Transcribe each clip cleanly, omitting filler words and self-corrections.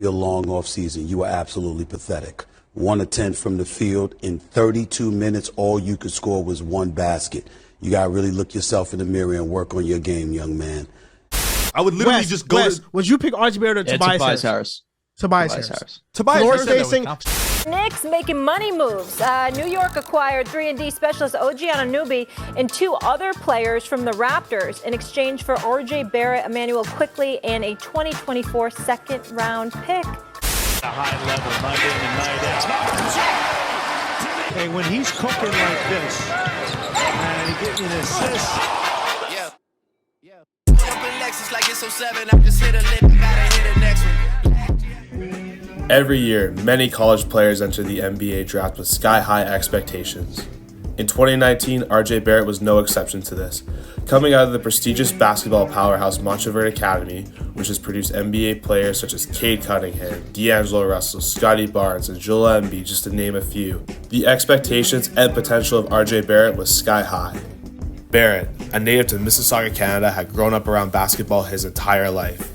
Your long off season, you were absolutely pathetic. 1 of 10 from the field. In 32 minutes, all you could score was one basket. You got to really look yourself in the mirror and work on your game, young man. I would literally just go to... Would you pick RJ Barrett or Tobias Harris? Tobias Harris. Tobias facing. Knicks making money moves. New York acquired 3-and-D specialist OG Anunoby and 2 other players from the Raptors in exchange for RJ Barrett, Emmanuel Quickley, and a 2024 second-round pick. A high level night in and night out. Hey, when he's cooking like this, and he getting an assist. Every year, many college players enter the NBA draft with sky-high expectations. In 2019, RJ Barrett was no exception to this. Coming out of the prestigious basketball powerhouse Monteverde Academy, which has produced NBA players such as Cade Cunningham, D'Angelo Russell, Scottie Barnes, and Joel Embiid, just to name a few, the expectations and potential of RJ Barrett was sky-high. Barrett, a native to Mississauga, Canada, had grown up around basketball his entire life.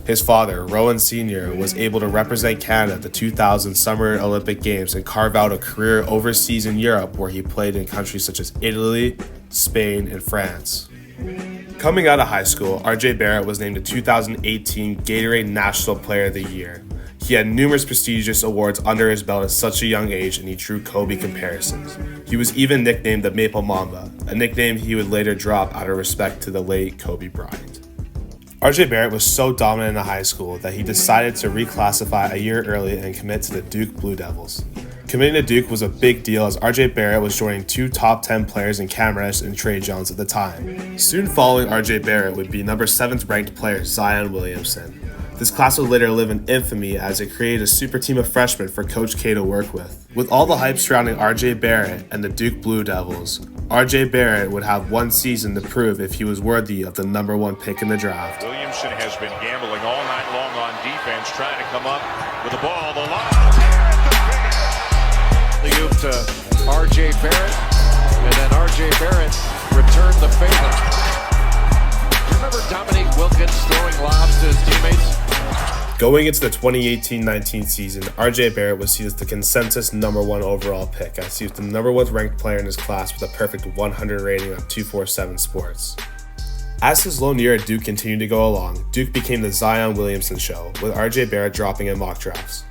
His father, Rowan Sr., was able to represent Canada at the 2000 Summer Olympic Games and carve out a career overseas in Europe, where he played in countries such as Italy, Spain, and France. Coming out of high school, RJ Barrett was named the 2018 Gatorade National Player of the Year. He had numerous prestigious awards under his belt at such a young age, and he drew Kobe comparisons. He was even nicknamed the Maple Mamba, a nickname he would later drop out of respect to the late Kobe Bryant. RJ Barrett was so dominant in high school that he decided to reclassify a year early and commit to the Duke Blue Devils. Committing to Duke was a big deal, as RJ Barrett was joining 2 top 10 players in Cam Reddish and Trey Jones at the time. Soon following RJ Barrett would be number 7th ranked player Zion Williamson. This class would later live in infamy as it created a super team of freshmen for Coach K to work with. With all the hype surrounding RJ Barrett and the Duke Blue Devils, RJ Barrett would have one season to prove if he was worthy of the number 1 pick in the draft. Williamson has been gambling all night long on defense, trying to come up with the ball. The line. The oop to RJ Barrett, and then RJ Barrett returned the favor. You remember Dominique Wilkins throwing lobs to his teammates? Going into the 2018-19 season, RJ Barrett was seen as the consensus number 1 overall pick, as he was the number 1 ranked player in his class with a perfect 100 rating on 247 Sports. As his lone year at Duke continued to go along, Duke became the Zion Williamson show, with RJ Barrett dropping in mock drafts.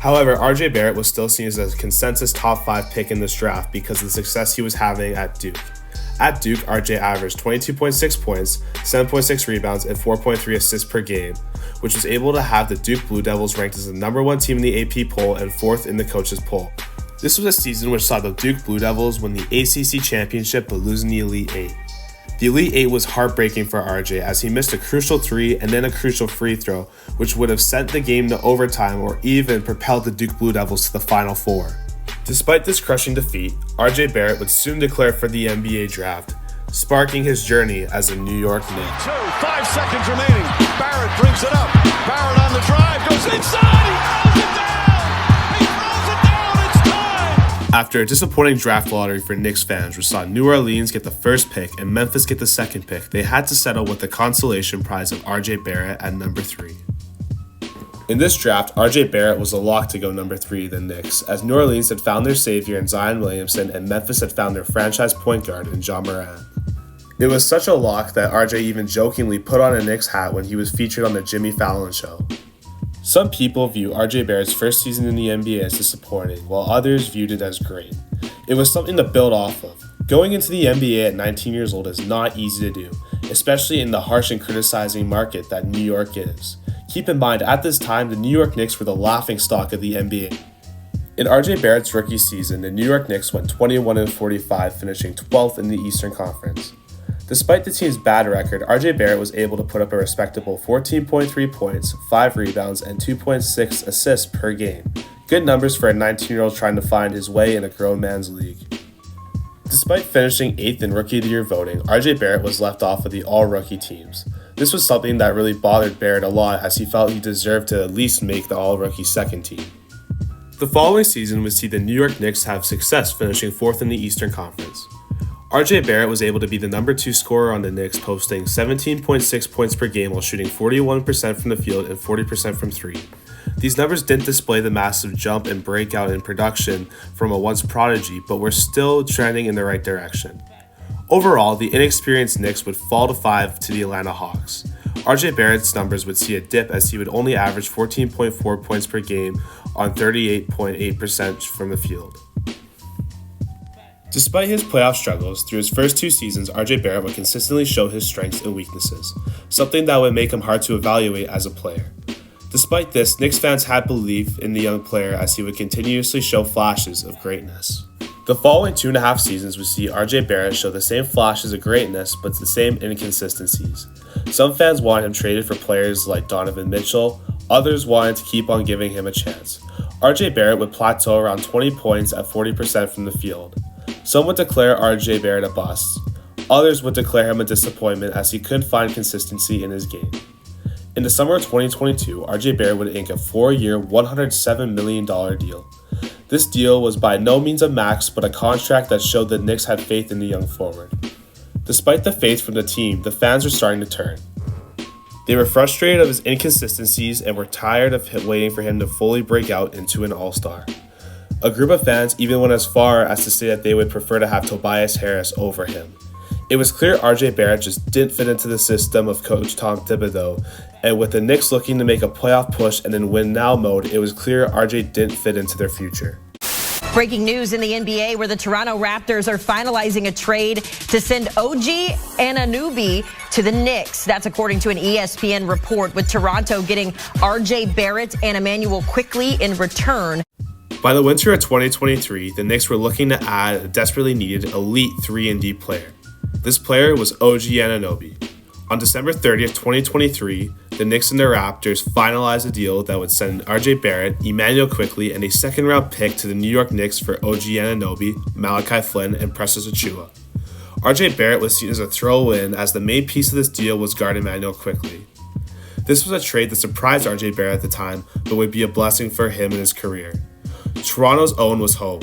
However, RJ Barrett was still seen as a consensus top 5 pick in this draft because of the success he was having at Duke. At Duke, RJ averaged 22.6 points, 7.6 rebounds, and 4.3 assists per game, which was able to have the Duke Blue Devils ranked as the number 1 team in the AP poll and 4th in the coaches poll. This was a season which saw the Duke Blue Devils win the ACC championship but lose in the Elite 8. The Elite 8 was heartbreaking for RJ, as he missed a crucial 3 and then a crucial free throw, which would have sent the game to overtime or even propelled the Duke Blue Devils to the Final Four. Despite this crushing defeat, RJ Barrett would soon declare for the NBA draft, sparking his journey as a New York Knick. 5 seconds remaining. Barrett brings it up. Barrett on the drive, goes inside. He throws it down. He throws it down. It's time. After a disappointing draft lottery for Knicks fans, which saw New Orleans get the first pick and Memphis get the second pick, they had to settle with the consolation prize of RJ Barrett at number 3. In this draft, RJ Barrett was a lock to go number 3 than Knicks, as New Orleans had found their savior in Zion Williamson and Memphis had found their franchise point guard in Ja Morant. It was such a lock that RJ even jokingly put on a Knicks hat when he was featured on the Jimmy Fallon show. Some people view RJ Barrett's first season in the NBA as disappointing, while others viewed it as great. It was something to build off of. Going into the NBA at 19 years old is not easy to do, especially in the harsh and criticizing market that New York is. Keep in mind, at this time, the New York Knicks were the laughingstock of the NBA. In RJ Barrett's rookie season, the New York Knicks went 21-45, finishing 12th in the Eastern Conference. Despite the team's bad record, RJ Barrett was able to put up a respectable 14.3 points, 5 rebounds, and 2.6 assists per game. Good numbers for a 19-year-old trying to find his way in a grown man's league. Despite finishing 8th in Rookie of the Year voting, RJ Barrett was left off of the all-rookie teams. This was something that really bothered Barrett a lot, as he felt he deserved to at least make the all-rookie second team. The following season would see the New York Knicks have success, finishing 4th in the Eastern Conference. RJ Barrett was able to be the number 2 scorer on the Knicks, posting 17.6 points per game while shooting 41% from the field and 40% from 3. These numbers didn't display the massive jump and breakout in production from a once prodigy, but were still trending in the right direction. Overall, the inexperienced Knicks would fall to 5 to the Atlanta Hawks. RJ Barrett's numbers would see a dip as he would only average 14.4 points per game on 38.8% from the field. Despite his playoff struggles, through his first 2 seasons, RJ Barrett would consistently show his strengths and weaknesses, something that would make him hard to evaluate as a player. Despite this, Knicks fans had belief in the young player as he would continuously show flashes of greatness. The following 2.5 seasons would see RJ Barrett show the same flashes of greatness but the same inconsistencies. Some fans wanted him traded for players like Donovan Mitchell, others wanted to keep on giving him a chance. RJ Barrett would plateau around 20 points at 40% from the field. Some would declare RJ Barrett a bust. Others would declare him a disappointment as he couldn't find consistency in his game. In the summer of 2022, RJ Barrett would ink a 4-year, $107 million deal. This deal was by no means a max, but a contract that showed the Knicks had faith in the young forward. Despite the faith from the team, the fans were starting to turn. They were frustrated of his inconsistencies and were tired of waiting for him to fully break out into an all-star. A group of fans even went as far as to say that they would prefer to have Tobias Harris over him. It was clear RJ Barrett just didn't fit into the system of Coach Tom Thibodeau, and with the Knicks looking to make a playoff push and in win-now mode, it was clear RJ didn't fit into their future. Breaking news in the NBA where the Toronto Raptors are finalizing a trade to send OG Anunoby to the Knicks. That's according to an ESPN report, with Toronto getting RJ Barrett and Immanuel Quickley in return. By the winter of 2023, the Knicks were looking to add a desperately needed elite 3-and-D player. This player was OG Anunoby. On December 30th, 2023, the Knicks and the Raptors finalized a deal that would send RJ Barrett, Immanuel Quickley, and a second-round pick to the New York Knicks for OG Anunoby, Malachi Flynn, and Precious Achiuwa. RJ Barrett was seen as a throw-in as the main piece of this deal was guard Immanuel Quickley. This was a trade that surprised RJ Barrett at the time, but would be a blessing for him in his career. Toronto's own was home.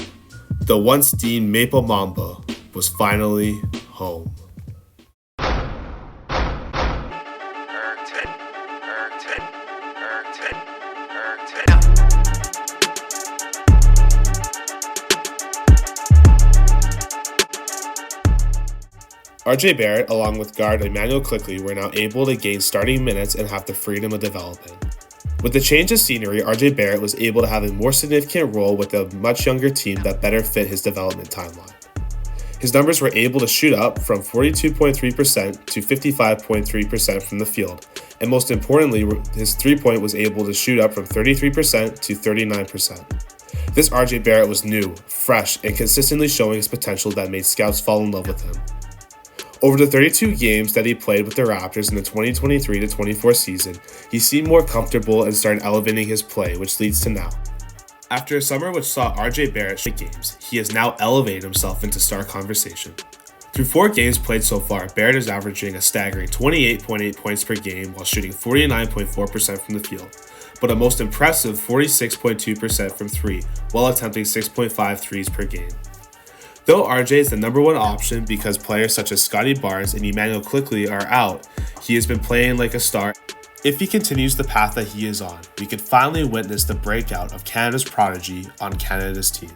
The once deemed Maple Mamba was finally home. RJ Barrett, along with guard Immanuel Quickley, were now able to gain starting minutes and have the freedom of development. With the change of scenery, RJ Barrett was able to have a more significant role with a much younger team that better fit his development timeline. His numbers were able to shoot up from 42.3% to 55.3% from the field, and most importantly, his three-point was able to shoot up from 33% to 39%. This RJ Barrett was new, fresh, and consistently showing his potential that made scouts fall in love with him. Over the 32 games that he played with the Raptors in the 2023-24 season, he seemed more comfortable and started elevating his play, which leads to now. After a summer which saw RJ Barrett shake games, he has now elevated himself into star conversation. Through 4 games played so far, Barrett is averaging a staggering 28.8 points per game while shooting 49.4% from the field, but a most impressive 46.2% from 3 while attempting 6.5 threes per game. Though RJ is the number 1 option because players such as Scotty Barnes and Immanuel Quickley are out, he has been playing like a star. If he continues the path that he is on, we could finally witness the breakout of Canada's prodigy on Canada's team.